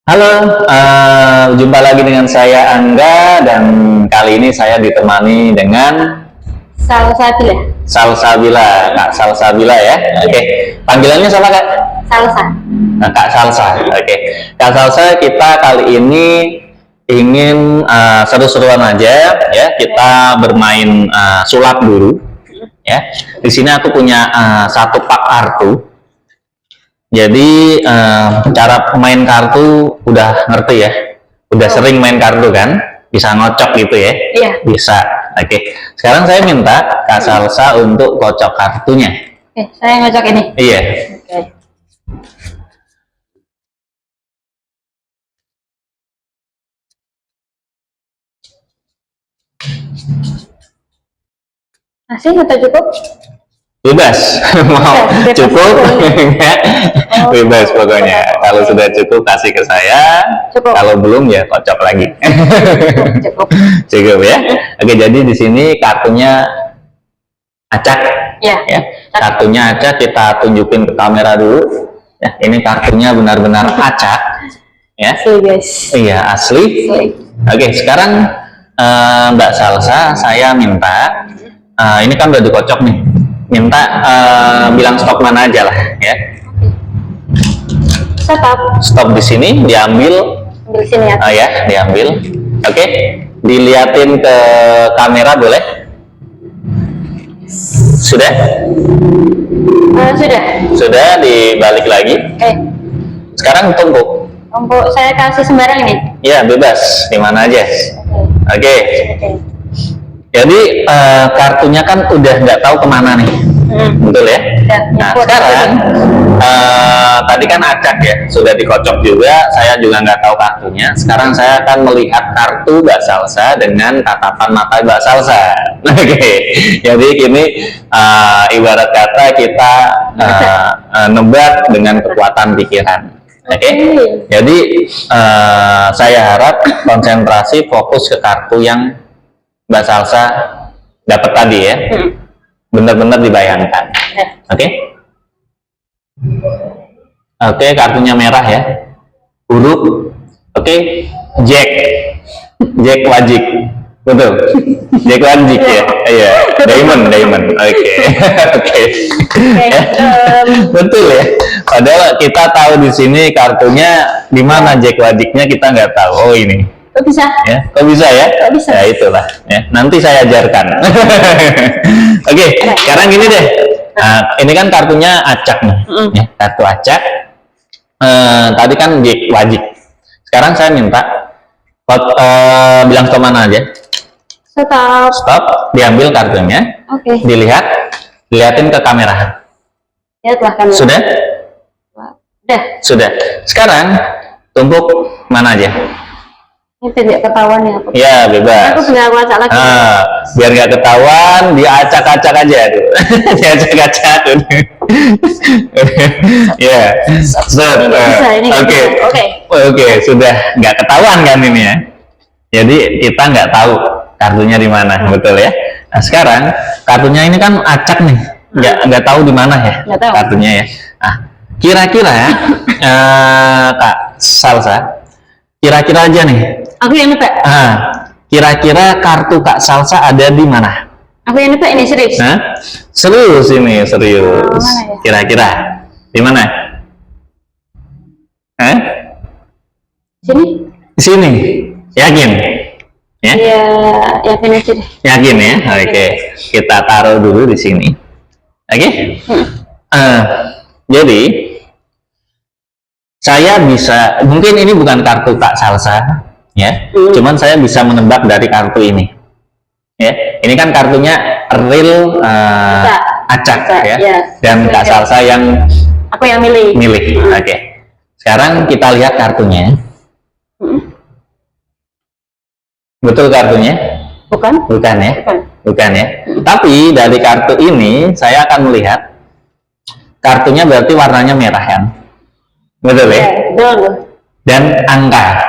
Halo, jumpa lagi dengan saya Angga dan kali ini saya ditemani dengan Salsabila. Salsabila, Kak Salsabila ya. Oke, panggilannya siapa Kak? Salsa. Nah, Kak Salsa. Oke, Kak Salsa, kita kali ini ingin seru-seruan aja ya. Kita bermain sulap dulu ya. Di sini aku punya satu pak kartu. Jadi cara main kartu udah ngerti ya, udah sering main kartu kan, bisa ngocok gitu ya? Iya. Bisa. Oke. Sekarang saya minta Kak Salsa untuk kocok kartunya. Oke, saya ngocok ini. Iya. Oke. Masih atau cukup? Bebas. Mau Bebas. cukup? Enggak. Bebas pokoknya. Kalau sudah cukup kasih ke saya. Cukup. Kalau belum ya kocok lagi. Cukup. Cukup ya. Oke, jadi di sini kartunya acak. Ya. Ya. Kartunya acak, kita tunjukin ke kamera dulu. Ya, ini kartunya benar-benar acak. Ya. Asli guys. Iya, asli. Asli. Oke, sekarang Mbak Salsa, saya minta ini kan udah dikocok nih. Minta bilang stop mana aja lah ya. Stop. Stop di sini, diambil. Ambil sini ya. Ya, diambil. Oke, diliatin ke kamera boleh? Sudah? Sudah. Sudah, dibalik lagi. Oke. Sekarang tumpuk. Untuk saya kasih sembarang ini. Ya, bebas di mana aja. Oke. Oke. Oke. Jadi kartunya kan udah nggak tahu kemana nih, betul ya? Ya, Nah nyangkut. sekarang tadi kan acak ya, sudah dikocok juga. Saya juga nggak tahu kartunya. Sekarang saya akan melihat kartu Mbak Salsa dengan tatapan mata Mbak Salsa. Oke. Jadi ini ibarat kata kita nebak dengan kekuatan pikiran. Oke. Jadi saya harap konsentrasi fokus ke kartu yang Mbak Salsa dapat tadi ya, benar-benar dibayangkan. Oke, oke, kartunya merah ya, huruf, oke, Jack wajik, betul, Jack wajik ya, iya, diamond, oke, oke, betul ya. Padahal kita tahu di sini kartunya di mana Jack wajiknya kita nggak tahu. Oh ini. Kok bisa? Ya, kok bisa ya? Kok bisa? Ya itulah. Ya, nanti saya ajarkan. Oke, sekarang gini deh. Nah, ini kan kartunya acak nih, ya, kartu acak. Tadi kan wajib. Sekarang saya minta bilang stop mana aja. Stop. Stop. Diambil kartunya. Oke. Dilihatin ke kamera. Lihatlah kamera. Sudah? Sudah. Sudah. Sekarang tumpuk mana aja? Ini tidak ketahuan ya. Ya, bebas. Aku tinggal ngacak lagi. Biar nggak ketahuan, diacak-acak aja tuh. Diacak-acak tuh. Ya. Oke, sudah nggak ketahuan kan ini ya. Jadi kita nggak tahu kartunya di mana, betul ya. Nah sekarang kartunya ini kan acak nih, nggak tahu di mana ya kartunya ya. Nah kira-kira Kak Salsa, kira-kira aja nih. Aku yang nebak. Kira-kira kartu Kak Salsa ada di mana? Aku yang nebak ini serius. Serius ini, serius. Mana ya? Kira-kira di mana? Sini. Di sini. Yakin? Ya? Iya, yakin aja deh. Yakin ya? Oke. Kita taruh dulu di sini. Oke? Jadi saya bisa, mungkin ini bukan kartu Kak Salsa ya, cuman saya bisa menebak dari kartu ini ya. Ini kan kartunya real acak ya, dan Kak Salsa yang aku yang milih. Oke. Sekarang kita lihat kartunya. Betul kartunya? Bukan ya? Bukan ya. Tapi dari kartu ini saya akan melihat kartunya berarti warnanya merah kan? Betul ya? Betul. Dan angka.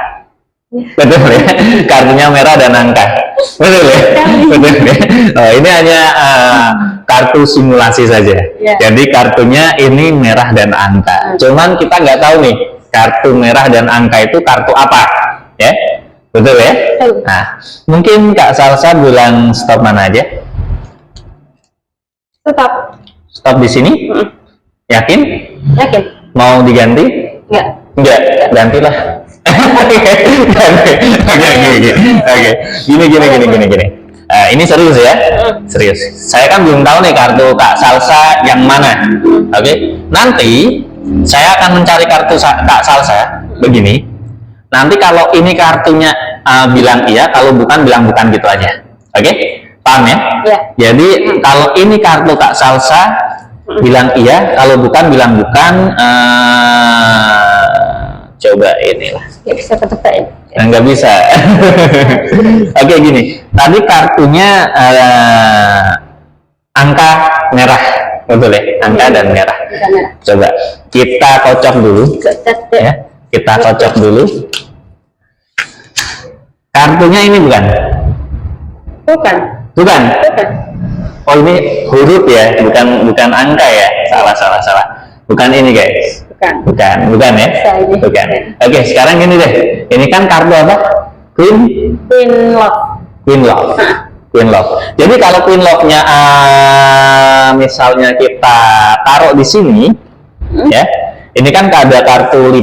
Betul ya? Kartunya merah dan angka. Betul ya? Betul ya? Oh, ini hanya kartu simulasi saja. Jadi kartunya ini merah dan angka. Cuman kita nggak tahu nih kartu merah dan angka itu kartu apa, ya, betul ya? Betul. Nah, mungkin Kak Salsa bilang stop mana aja? Tetap. Stop di sini? Yakin? Yakin? Mau diganti? Enggak. Enggak, gantilah. Oke. Gini. Ini serius ya? Serius. Saya kan belum tahu nih kartu Kak Salsa yang mana. Oke. Nanti saya akan mencari kartu Kak Salsa begini. Nanti kalau ini kartunya bilang iya, kalau bukan bilang bukan gitu aja. Oke? Paham ya? Ya. Jadi kalau ini kartu Kak Salsa bilang iya, kalau bukan bilang bukan. Coba inilah. Nggak bisa ketebak ya? Nggak bisa. Oke, gini. Tadi kartunya angka merah, betul ya? Angka dan merah. Angka merah. Coba kita kocok dulu, ya. Kita kocok dulu. Kartunya ini bukan? Bukan. Bukan. Bukan. Oh, ini huruf ya, bukan angka ya? Salah. Bukan ini guys. Bukan ya? Bisa ini. Bukan. Oke, sekarang gini deh. Ini kan kartu apa? Queen Lock. Queen Love. Jadi kalau Queen Love-nya misalnya kita taruh di sini, ya. Ini kan ada kartu 5.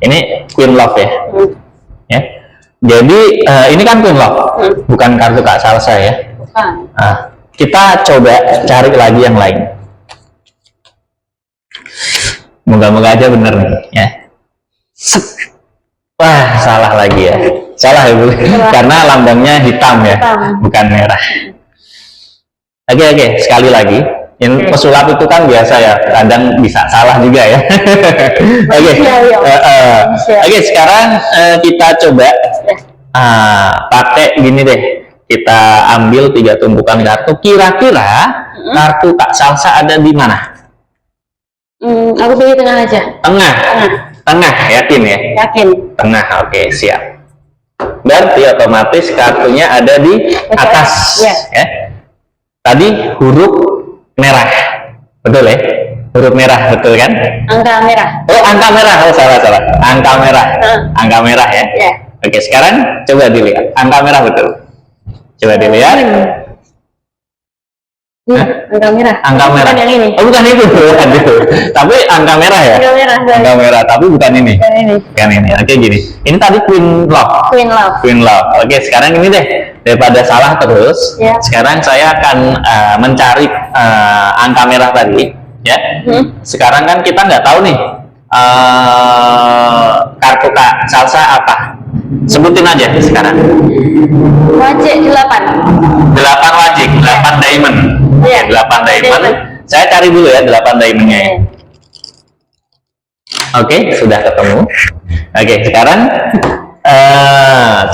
Ini Queen Love ya. Ya. Jadi ini kan Queen Love, bukan kartu Kak Salsa ya. Bukan. Nah, kita coba cari lagi yang lain. Moga-moga aja bener nih ya. Wah, salah lagi ya. Salah ya Bu. Karena lambangnya hitam ya, bukan merah. Oke, sekali lagi. Yang pesulap itu kan biasa ya, kadang bisa salah juga ya. Oke, sekarang kita coba pakai gini deh. Kita ambil 3 tumpukan kartu. Kira-kira kartu Kak Salsa ada di mana? Aku pilih tengah aja. Tengah, yakin ya? Yakin. Tengah, oke, siap. Berarti otomatis kartunya ada di atas, ya. Tadi huruf merah, betul ya? Huruf merah, betul kan? Angka merah. Oh, angka merah, oh salah. Angka merah, angka merah ya? Ya. Oke, sekarang coba dilihat, angka merah betul. Coba dilihat. Angka merah. Angka merah. Bukan yang ini. Oh, bukan itu. Tapi angka merah ya? Angka merah. Angka merah, tapi bukan ini. Bukan ini. Oke, gini. Ini tadi Queen Love. Queen Love. Oke, sekarang ini deh. Daripada salah terus, sekarang saya akan mencari angka merah tadi. Ya. Sekarang kan kita nggak tahu nih kartu Kak Salsa apa. Sebutin aja sekarang. Wajik 8. 8 wajik, 8 diamond. Iya. 8 diamond. Saya cari dulu ya 8 diamondnya ya. Oke, sudah ketemu. Oke, sekarang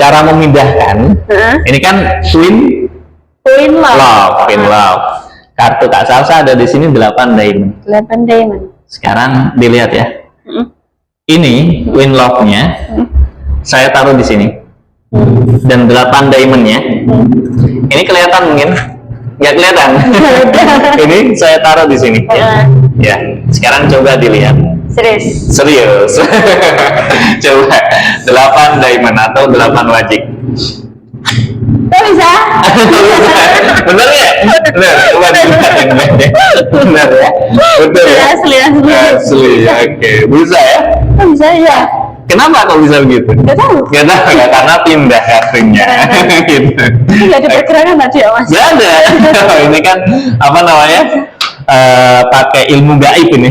cara memindahkan. Ini kan Queen Love. Kartu Kak Salsa ada di sini 8 diamond. 8 diamond. Sekarang dilihat ya. Ini Queen Love-nya. Saya taruh di sini. Dan 8 diamond-nya. Ini kelihatan mungkin? Nggak kelihatan. Ini saya taruh di sini. Ya, sekarang coba dilihat. Serius. Coba 8 diamond atau 8 wajik. Kok bisa? Bener ya? Bener. Coba dilihat yang lainnya. Bener ya? Betul ya? Asli. Oke, bisa ya? Kok bisa ya? Kenapa kok bisa begitu? Gak tahu. Gak tahu ya, karena pindah kartunya. Gitu. Ini gak ada pergerakan tadi ya Mas? Gak ada. Ini kan apa namanya? Pakai ilmu gaib ini.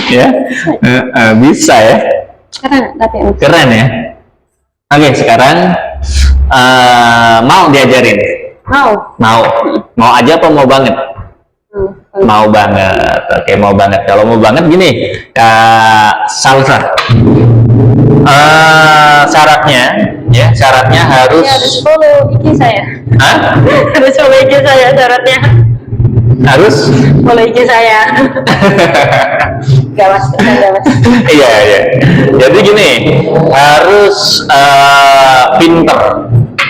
Ya, bisa ya. Keren ya. Oke, sekarang mau diajarin? Mau aja apa mau banget? Mau banget. Oke, mau banget. Kalau mau banget gini, Kak Salsa. Syaratnya harus. Ya, harus follow IG saya. Hah? Harus follow IG saya syaratnya. Harus follow IG saya. Gak Mas. Iya. Jadi gini, harus pinter.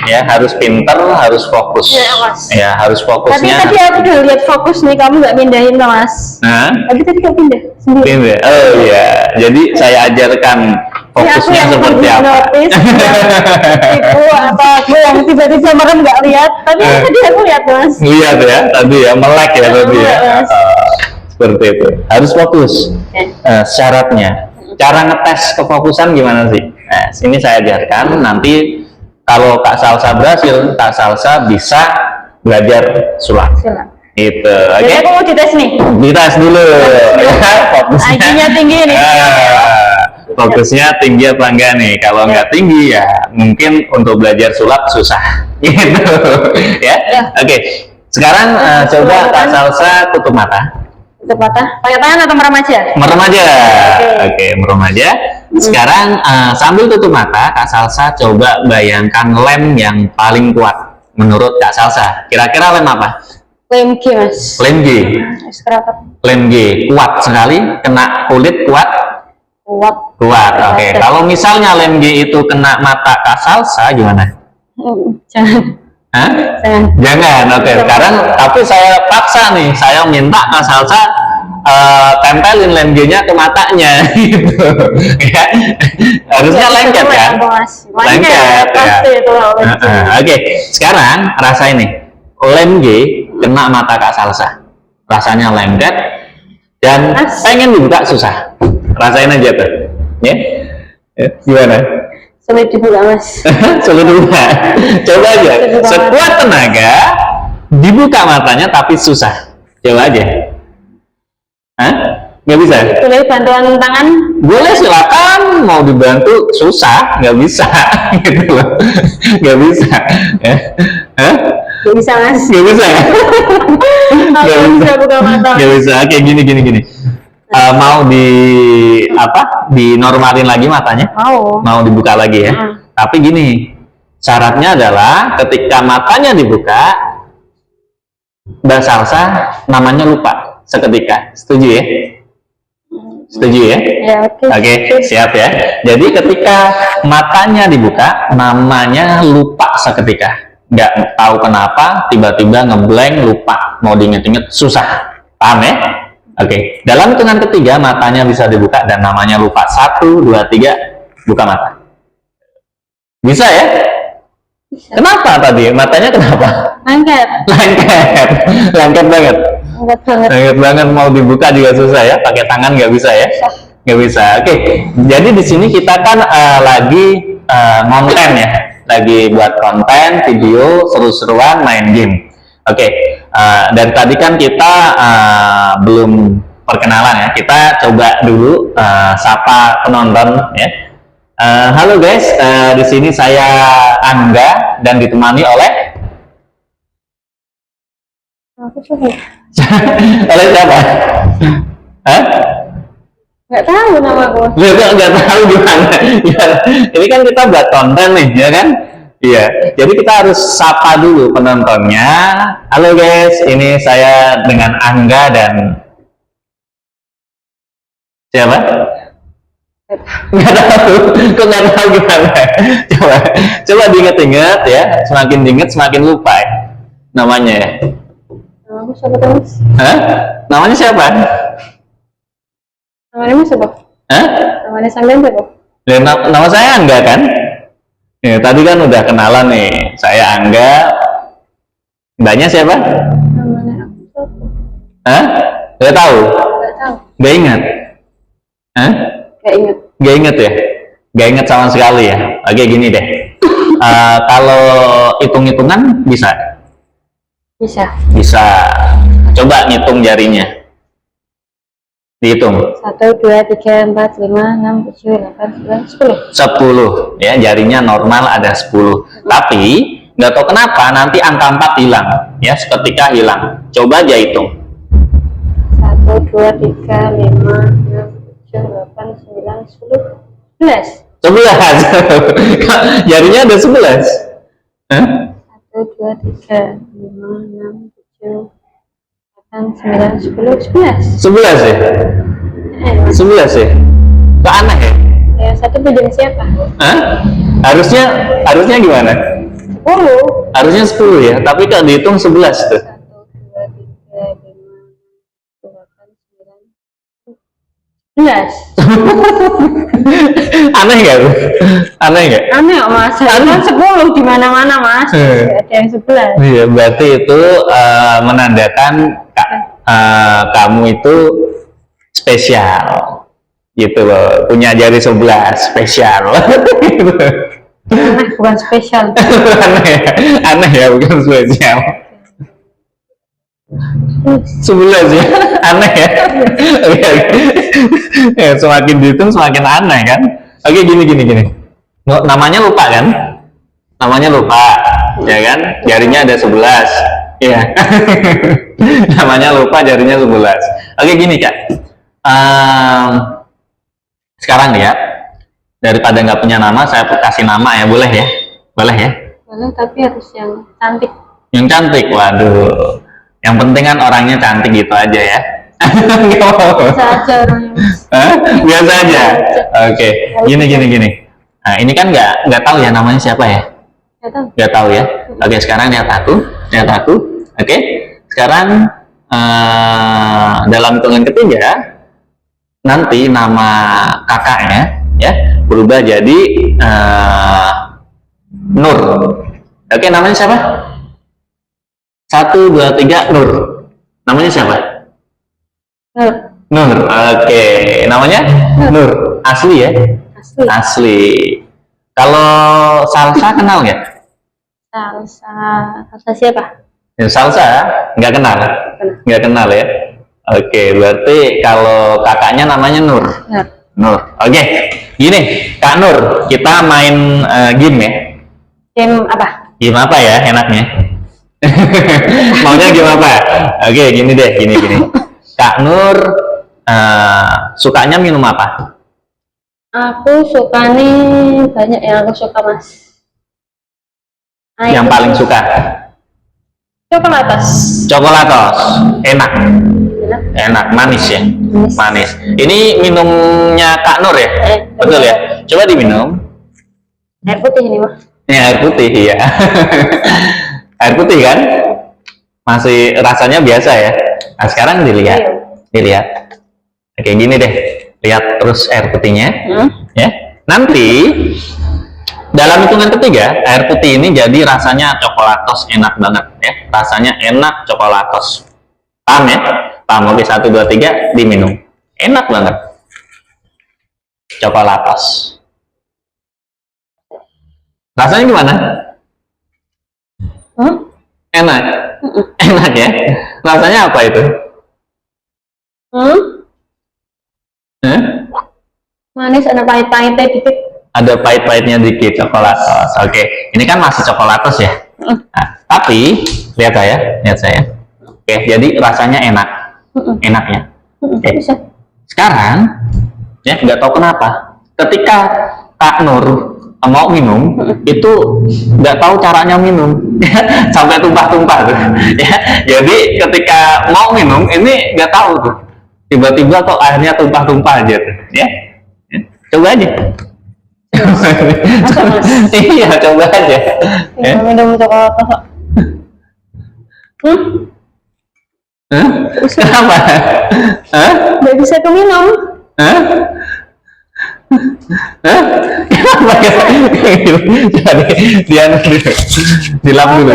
ya, harus pinter, harus fokus. Iya, Mas. Ya, harus Tapi fokusnya. tadi aku udah lihat fokus nih, kamu nggak pindahin loh, Mas. Hah? Tapi tadi kau pindah sendiri. Pinter. Oh iya, jadi saya ajarkan fokusnya seperti apa. Notice, ibu apa aku yang tiba-tiba merem nggak lihat. Tapi tadi aku lihat, Mas. Lihat ya, tadi ya, melek ya tadi ya. Mas. Seperti itu. Harus fokus. Syaratnya. Cara ngetes kefokusan gimana sih? Nah, sini saya ajarkan. Nanti kalau Kak Salsa berhasil, Kak Salsa bisa belajar sulap. Silakan. Itu, oke? Jadi aku mau dites nih. Dites dulu. Fokusnya. IQ-nya tinggi nih. Fokusnya tinggi apa enggak nih? Kalau nggak tinggi ya mungkin untuk belajar sulap susah. Gitu. Ya. Ya. Oke. Sekarang coba Kak Salsa tutup mata. Tutup mata. Pakai tangan atau merem aja? Merem aja. Oke. Oke, merem aja. Sekarang sambil tutup mata, Kak Salsa coba bayangkan lem yang paling kuat menurut Kak Salsa. Kira-kira lem apa? Lem G, Mas. Lem G. Sekerapat. Lem G kuat sekali, kena kulit kuat. Kuat. Kuat. Oke. Kalau misalnya lem G itu kena mata Kak Salsa gimana? Jangan. Hah? Jangan. Jangan. Oke. Sekarang tapi saya paksa nih, saya minta Kak Salsa tempelin lem G-nya ke matanya gitu. Ya. Harusnya lengket kan? Lengket ya. Pasti itu lem G. Oke, sekarang rasain nih. Lem G kena mata Kak Salsa. Rasanya lengket dan pengen dibuka susah. Rasain aja tuh. Ya. Gimana? Sulit dibuka, Mas. Sulit dibuka. Coba aja. Sekuat tenaga dibuka matanya tapi susah. Coba aja. Hah? Nggak bisa? Boleh bantuan tangan? Boleh, silakan. Mau dibantu susah, nggak bisa. Gitu loh. Nggak bisa. Hah? Gak bisa, Mas. Nggak bisa ya? Aku bisa buka mata. Nggak bisa. Oke, gini. Mau dinormalin lagi matanya? Mau dibuka lagi ya? Tapi gini, syaratnya adalah ketika matanya dibuka, Mbak Salsa namanya lupa seketika. Setuju ya? Setuju ya? Ya, oke. Oke, siap ya. Jadi ketika matanya dibuka, namanya lupa seketika. Nggak tahu kenapa, tiba-tiba ngeblank, lupa. Mau diinget-inget, susah. Paham ya? Oke. Dalam hitungan ketiga, matanya bisa dibuka dan namanya lupa. 1, 2, 3, buka mata. Bisa ya? Bisa. Kenapa tadi? Matanya kenapa? Lengket. Lengket banget. Lengket banget. Lengket banget, mau dibuka juga susah ya. Pakai tangan nggak bisa ya? Nggak bisa. Oke. Jadi di sini kita kan lagi ngonten ya. Lagi buat konten, video, seru-seruan, main game. Oke. Dari tadi kan kita belum perkenalan ya. Kita coba dulu sapa penonton ya. Halo guys, di sini saya Angga dan ditemani oleh oleh siapa? Hah? Nggak tahu nama aku. Nggak tahu gimana. Ya, ini kan kita buat konten nih, ya kan? Iya. Jadi kita harus sapa dulu penontonnya. Halo guys, ini saya dengan Angga dan siapa? Nggak tahu. Kok nggak tahu gimana? Coba diinget-inget ya. Semakin diinget semakin lupa ya. Namanya ya. Nama aku siapa, Mas? Hah? Namanya siapa? Namanya Mas siapa? Hah? Namanya Sanggan siapa? Ya, nama saya Angga kan? Ya, tadi kan udah kenalan nih. Saya Angga. Mbaknya siapa? Namanya aku siapa? Hah? Nggak tahu? Nggak tahu. Nggak ingat? Hah? Nggak ingat. Nggak inget ya? Nggak inget sama sekali ya? Oke, gini deh. Kalau hitung-hitungan bisa? Bisa. Bisa. Coba ngitung jarinya. Dihitung. 1, 2, 3, 4, 5, 6, 7, 8, 9, 10. 10. Ya, jarinya normal ada 10. Tapi, nggak tahu kenapa nanti angka 4 hilang. Ya, seketika hilang. Coba aja hitung. 1, 2, 3, 5, 6, 7, 8, 9, 10, 11. 11. Jarinya ada 11. Hah? 1, 2, 3, 5, 6, 7, 8, 9, 10, 11. 11 ya? 11 ya? Kok aneh ya? Ya, satu pujian siapa? Hah? Harusnya gimana? Harusnya 10 ya, tapi kalau dihitung 11 tuh. 1, 2, 3, 5, 6, 7, 8, 9, 10. Aneh nggak tuh? Aneh nggak? Aneh kok mas, kan 10 di mana-mana mas. Ada yang 11. Iya, berarti itu menandakan kamu itu spesial gitu loh, punya jari 11 spesial. Gitu. Aneh bukan spesial. Aneh ya, bukan spesial. 11 ya, aneh ya. Oke. Ya, semakin dihitung semakin aneh kan. Oke, gini. Namanya lupa kan? Namanya lupa, ya kan? Jarinya ada 11. Iya. Namanya lupa, jarinya 11. Oke, gini Kak. Sekarang ya, daripada nggak punya nama, saya kasih nama ya, boleh ya? Boleh ya? Boleh, tapi harus yang cantik. Yang cantik, waduh. Yang penting kan orangnya cantik gitu aja ya. Biasa aja orangnya. Biasa aja. Oke, gini. Nah, ini kan nggak tahu ya namanya siapa ya? Nggak tahu ya. Oke, sekarang lihat aku. Oke, sekarang dalam hitungan ketiga nanti nama kakaknya ya berubah jadi Nur. Oke, namanya siapa? 1, 2, 3, Nur. Namanya siapa? Nur. Oke, namanya Nur. Asli ya? Asli. Kalau Salsa kenal nggak? Salsa siapa? Ya, Salsa nggak kenal. Nggak kenal ya? Oke, berarti kalau kakaknya namanya Nur. Nur. Oke, gini, Kak Nur, kita main game ya. Game apa? Game apa ya enaknya? Maunya game apa? Oke, gini deh, gini. Kak Nur sukanya minum apa? Aku suka nih banyak yang aku suka mas. Yang paling suka? Coklatos. Enak, manis ya? Manis. Ini minumnya Kak Nur ya? Betul ya? Coba diminum. Air putih ini mah. Ini air putih ya. Air putih kan? Masih rasanya biasa ya. Nah, sekarang dilihat. Oke, gini deh. Lihat terus air putihnya. Ya. Nanti dalam hitungan ketiga, air putih ini jadi rasanya coklatos, enak banget ya. Rasanya enak coklatos. Paham ya? Paham? Oke, 1, 2, 3 diminum. Enak banget. Coklatos. Rasanya gimana? Enak. Enak ya. Rasanya apa itu? Manis, ada pahit-pahitnya dikit. Ada pahit-pahitnya dikit, coklatos. Oke, ini kan masih coklatos ya. Nah, tapi lihat saya. Oke, jadi rasanya enak. Enaknya. Oke. Sekarang ya nggak tahu kenapa. Ketika Kak Nur mau minum itu nggak tahu caranya minum sampai tumpah-tumpah tuh ya. Jadi ketika mau minum ini nggak tahu tuh, tiba-tiba kok airnya tumpah-tumpah aja tuh ya. Coba aja. Iya, coba aja ya. Minum coklatos. Kenapa? Nggak bisa keminum. Kenapa ya? Jadi dilap dulu.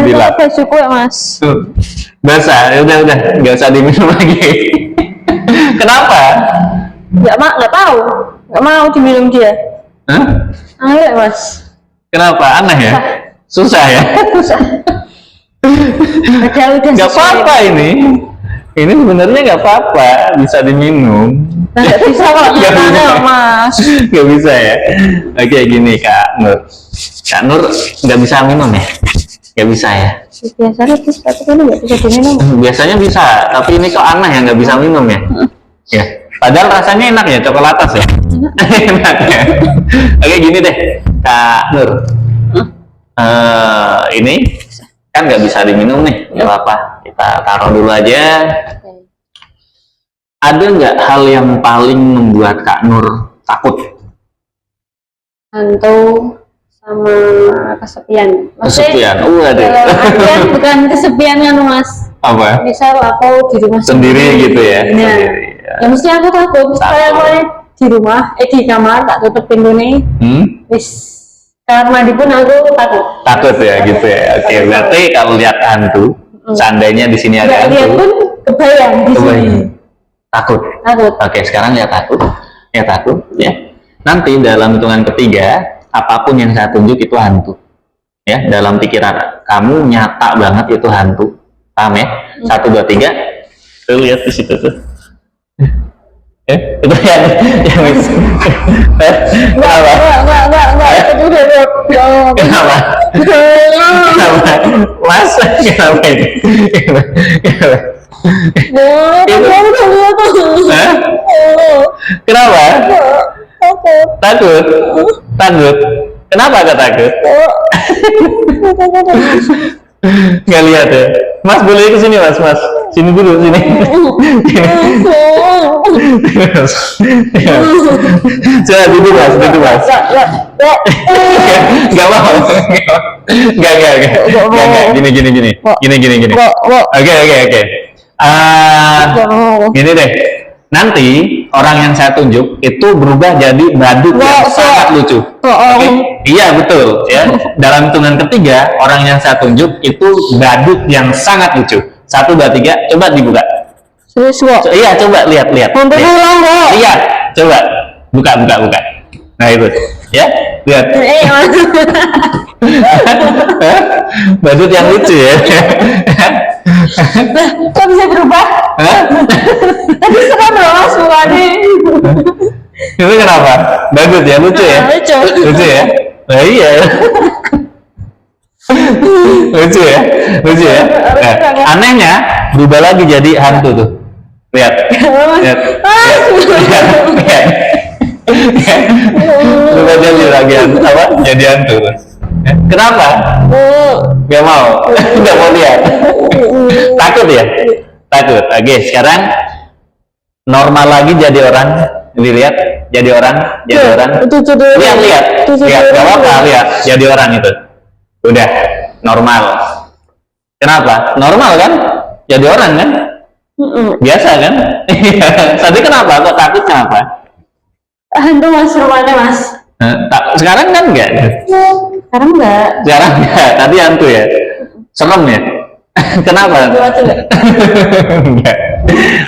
Suku ya mas. Basah, udah, nggak usah diminum lagi. Kenapa? Nggak tahu. Nggak mau diminum dia. Ayo ya mas. Kenapa? Aneh ya? Susah ya? Udah. Nggak apa-apa ini. Ini sebenarnya nggak apa-apa, bisa diminum. Nggak bisa kalau nggak mas. Nggak bisa ya. Oke, gini Kak Nur. Kak Nur nggak bisa minum ya? Nggak bisa ya? Biasanya bisa, tapi kan nggak bisa diminum. Biasanya bisa, tapi ini kok aneh ya nggak bisa minum ya? Ya. Padahal rasanya enak ya, coklatos ya. Enak ya. Oke, gini deh, Kak Nur. Ini kan nggak bisa diminum nih, nggak apa-apa. Kita taruh dulu aja. Ada nggak hal yang paling membuat Kak Nur takut? Hantu sama kesepian. Kesepian. Dalam artian bukan kesepian kan Mas. Apa? Misal aku di rumah Sendiri gitu ya. Nah, Sendiri, ya. ya mesti aku takut. Kayak aku di rumah, di kamar tak tutup pintu nih. Wis kamar mandi pun aku takut. Takut ya gitu ya. Oke, berarti kalau lihat hantu, seandainya di sini ada Nggak lihat hantu, pun kebayang di sini. takut. Takut. Oke, sekarang lihat takut. Ya takut ya. Nanti dalam hitungan ketiga, apapun yang saya tunjuk itu hantu. Ya, dalam pikiran kamu nyata banget itu hantu. Paham ya? 1, 2, 3. Tuh lihat di situ tuh. Itu yang kenapa? Enggak. Itu udah Kenapa? Kenapa? Masa kenapa ini? Hah? Kenapa? Takut? Takut? Kenapa gak takut? Nggak lihat ya? Mas boleh ke sini mas, mas. Sini dulu, sini. Coba duduk mas, duduk mas. Gak mau. Gak. Gini. Oke. Gini deh. Nanti orang yang saya tunjuk itu berubah jadi badut yang sangat lucu. Oke? Iya betul ya. Dalam hitungan ketiga orang yang saya tunjuk itu badut yang sangat lucu. 1, 2, 3. Coba dibuka. Serius kok. Iya coba lihat. Ulang kok. Lihat coba buka. Nah itu ya lihat. Badut yang lucu ya. Kok bisa berubah? Tadi serem loh Mas mukanya. Itu kenapa? Badut ya, lucu ya? Lucu ya? Nah iya. lucu ya? Nah, anehnya berubah lagi jadi hantu tuh. Lihat. Berubah jadi lagi hantu apa? Jadi hantu tuh. Kenapa? Gak mau. Gak mau lihat. Takut ya? Takut. Oke, sekarang normal lagi jadi orang. Dilihat, jadi orang. Lihat. Gak apa-apa, lihat. Jadi orang itu. Udah, normal. Kenapa? Normal kan? Jadi orang kan? Biasa kan? Tadi kenapa? Kok takut kenapa? Hantu Mas, rumahnya Mas. Sekarang kan enggak? Sekarang enggak. Tadi hantu ya? Serem ya? Kenapa? Enggak.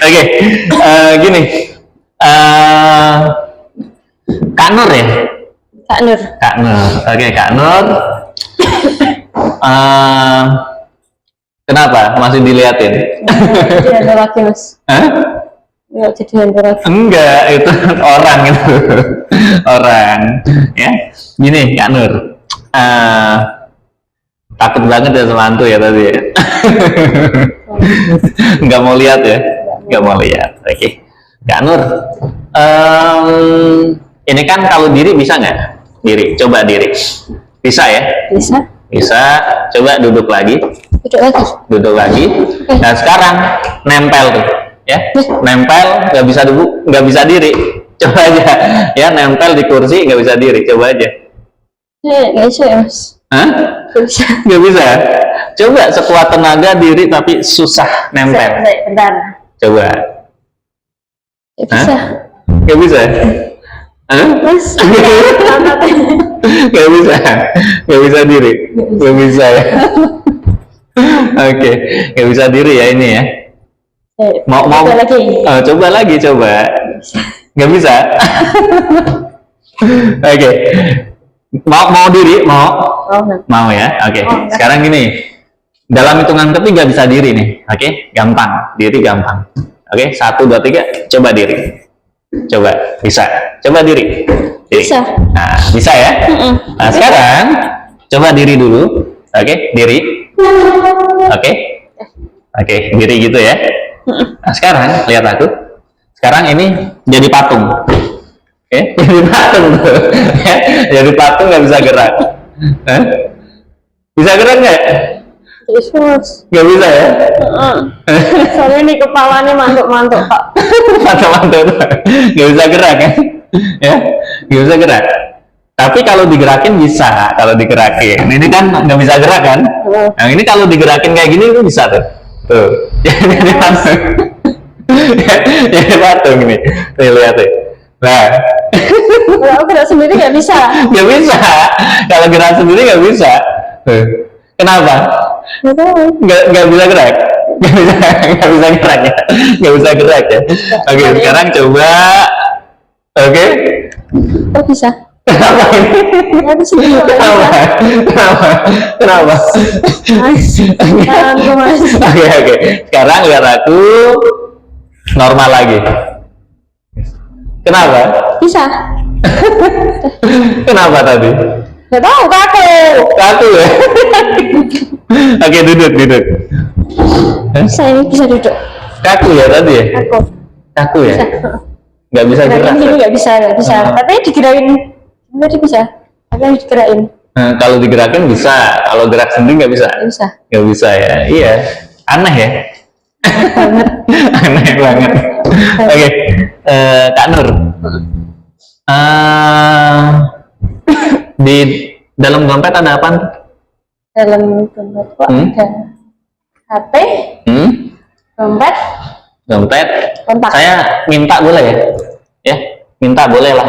Oke, gini. Kak Nur ya? Kak Nur. Oke, Kak Nur. Kenapa? Masih diliatin? Jadi hantu lagi Mas. Enggak jadi hantu lagi. Enggak, itu orang itu. Orang. Ya. Gini, Kak Nur. Takut banget ya sama hantu ya tadi ya. Nggak mau lihat ya? Nggak mau lihat. Oke. Kak Nur. Ini kan kalau diri bisa nggak? Diri. Coba diri. Bisa ya? Bisa. Coba duduk lagi. Duduk lagi. Nah sekarang nempel tuh. Ya, nempel nggak bisa diri. Coba aja. Ya, nempel di kursi nggak bisa diri. Coba aja. Nggak bisa ya Mas. Hah? Nggak bisa. Coba sekuat tenaga diri tapi susah nempel. Bentar. Coba. Nggak bisa. Nggak bisa. Hah? Mas. Nggak bisa. Nggak bisa diri. Nggak bisa ya. Oke, nggak bisa diri ya ini ya. Mau coba lagi. Nggak bisa. Oke. Mau diri mau ya. Oke. Sekarang gini, dalam hitungan ketiga bisa diri nih. Oke, gampang. Diri gampang. Oke, 1, 2, 3. Coba diri. Coba bisa. Coba diri. Bisa. Nah, bisa ya. Nah sekarang coba diri dulu. Oke, diri. Oke, diri gitu ya. Nah sekarang lihat aku. Sekarang ini jadi patung. Oke, jadi patung tuh. Jadi patung nggak bisa gerak. Bisa gerak nggak? Nggak bisa ya? Soalnya ini kepalanya mantuk-mantuk Pak. Mantuk-mantuk nggak bisa gerak kan? Ya, nggak bisa gerak. Tapi kalau digerakin bisa, kalau digerakin. Ini kan nggak bisa gerak kan? Yang ini kalau digerakin kayak gini itu bisa tuh. Tuh. Jadi patung. Jadi patung ini. Tuh lihat tuh. Nah. Kalau gerak sendiri nggak bisa. Nggak bisa. Kalau gerak sendiri nggak bisa. Tuh. Kenapa? Nggak tahu. Nggak bisa gerak. Nggak bisa gerak ya. Nggak bisa gerak ya. Oke, sekarang coba. Oke. Oh bisa. Kenapa ini? Nggak bisa. Kenapa? Kenapa? Mas, tanganku mas. Oke. Sekarang lihat aku normal lagi. Kenapa? Bisa. Kenapa tadi? Nggak tahu kaku. Kaku ya? Oke, duduk. Bisa ini bisa duduk. Kaku ya tadi ya? Aku. Kaku ya? Bisa. Nggak bisa gerak. Gerakin gini nggak bisa. Tapi digerakin. Tadi bisa. Tapi harus digerakin. Nah, kalau digerakin bisa, kalau gerak sendiri nggak bisa. Nggak bisa. Nggak bisa ya? Iya. Aneh ya? Banget. Aneh banget. Oke, Kak Nur. Di dalam dompet ada apa? Dalam dompet kok ada HP, dompet, Dompet. kontak. Saya minta boleh ya? Ya, minta boleh lah.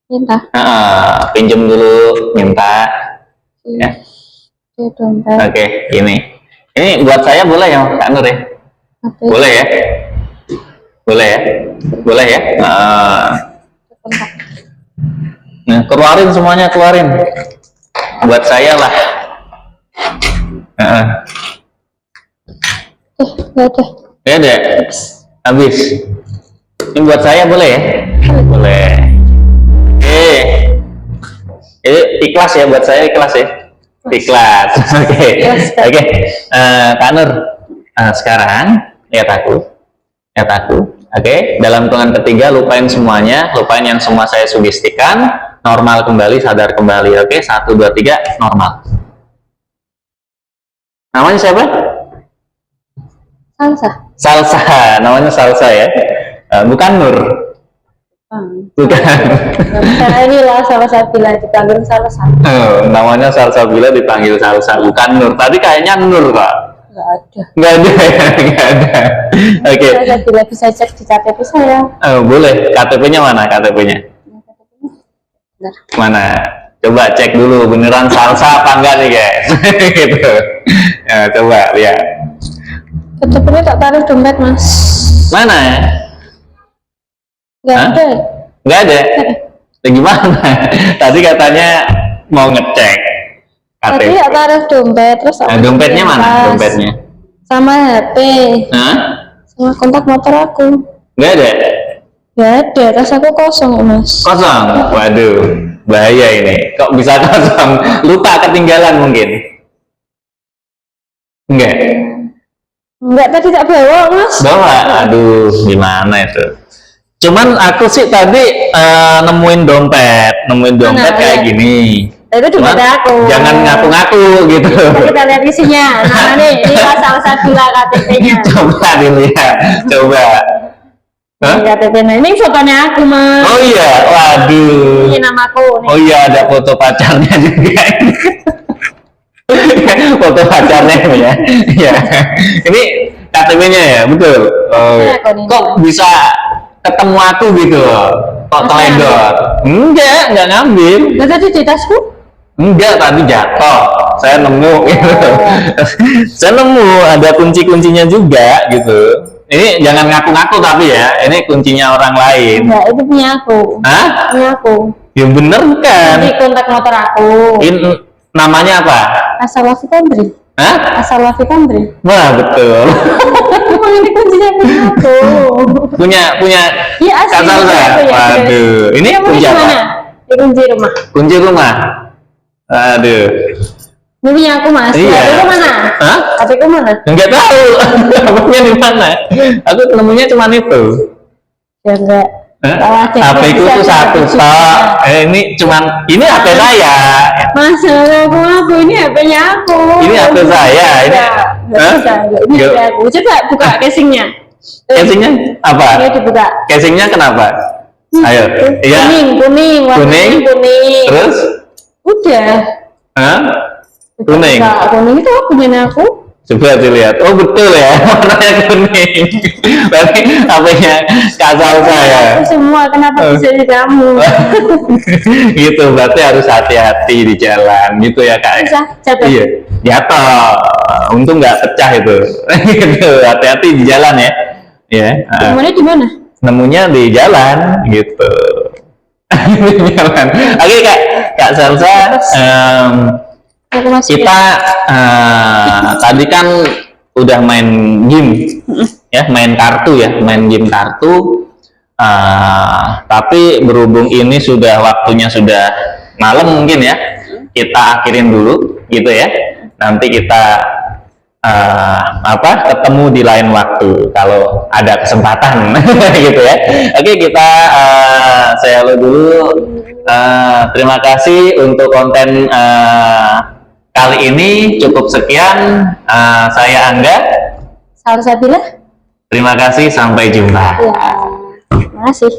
Minta. Pinjem dulu, minta. Ya. Di dompet. Oke, ini. Ini buat saya boleh ya, Kak Nur ya? HP. Boleh ya? Boleh ya? Boleh ya? Kontak. Nah, keluarin semuanya, keluarin. Buat saya lah. Nggak ada. Ya deh. Habis. Ini buat saya boleh ya? Boleh. Oke. Ini ikhlas ya, buat saya ikhlas ya? Ikhlas. Oke. Oke. Kak Nur, sekarang lihat aku. Oke, dalam hitungan ketiga lupain semuanya, lupain yang semua saya sugestikan, normal kembali, sadar kembali. Oke, 1, 2, 3, normal. Namanya siapa? Salsa, namanya Salsa ya. Bukan Nur. Bukan. Karena inilah Salsabila dipanggil Salsa. Namanya Salsabila dipanggil Salsa, bukan Nur. Tadi kayaknya Nur, Pak. Nggak ada. Nggak ada. Oke. Salsabila bisa cek di KTP saya. Boleh. KTP-nya mana? KTP-nya? Bentar. Mana? Coba cek dulu beneran salsa apa enggak nih guys. Gitu. Ya, coba lihat. KTP-nya tak taruh dompet mas. Mana ya? Nggak Hah? ada. Nggak ada. Ya, gimana? Tadi katanya mau ngecek Tadi KTP. tak taruh dompet terus. Nah, dompetnya mana? Dompetnya? Sama HP. Hah? Sama kontak motor aku. Nggak ada. Nggak ada. Tas aku kosong mas. Kosong. Waduh, bahaya ini. Kok bisa kosong? Lupa, ketinggalan mungkin. Enggak. Enggak, tadi tak bawa mas. Bawa. Aduh, gimana itu? Cuman aku sih tadi nemuin dompet Mana? kayak gini. Itu Cuman dompet aku. jangan ngaku-ngaku gitu. Kita lihat isinya. Nah ini Salsabila KTP-nya. Coba dilihat, coba. Hah? Ini KTP-nya. Ini fotonya aku mas. Oh iya, waduh. Ini namaku. Nih. Oh iya, ada foto pacarnya juga. Foto pacarnya ini ya. Iya. Ini KTP-nya ya, betul. Oh, Iya, kok ini. kok bisa ketemu aku gitu? Kok Masa teledor? Enggak ngambil. Nah tadi di tasku. Enggak, tadi jatuh. Saya nemu gitu. Saya nemu ada kunci-kuncinya juga gitu. Ini jangan ngaku-ngaku tapi ya. Ini kuncinya orang lain. Enggak, itu punya aku. Hah? Punya aku. Ya bener kan? Ini kontak motor aku. Ini namanya apa? Asal Wafi Kandri. Hah? Asal Wafi Kandri. Wah, betul. Emang ini kuncinya punya aku. punya Iya asli. Kak Salsa? Aku ya, Waduh, ini kamu kunci di apa? mana? Di kunci rumah. Kunci rumah. Aduh. Ini punya aku mas. Iya. Hp-ku mana? Hah? Hp-ku mana? Enggak tahu. Punya di mana? Aku nemunya cuma itu. Ya enggak. Oh, cek. HP ku tuh satu tok. Ini cuman ini HP saya. Mas, aku ini HP-nya aku. Ini HP saya. Ini. Nggak Hah? bisa. Ini Nggak. HP aku. Coba buka casingnya. Casingnya apa? Ini dibuka. Casingnya kenapa? Ayo. Iya. Kuning, warnanya kuning. Terus? Udah. Hah? Kuning. Enggak, kuning itu punya aku. Coba dilihat. Oh betul ya, warnanya kuning. Berarti HP-nya Kak Salsa ya. Aku semua kenapa bisa di kamu? Gitu, berarti harus hati-hati di jalan gitu ya Kak. Bisa jatuh. Iya, jatuh. Untung nggak pecah itu. Gitu, hati-hati di jalan ya. Ya. Nemunya di mana? Nemunya di jalan gitu. Di jalan. Oke Kak Salsa. Aku masuk Kita tadi kan udah main game ya, main game kartu. Tapi berhubung ini waktunya sudah malam mungkin ya, kita akhirin dulu gitu ya. Nanti kita ketemu di lain waktu kalau ada kesempatan gitu ya. Oke, saya dulu. Terima kasih untuk konten kali ini, cukup sekian. Saya Angga. Salsa bilang. Terima kasih, sampai jumpa. Ya, terima kasih.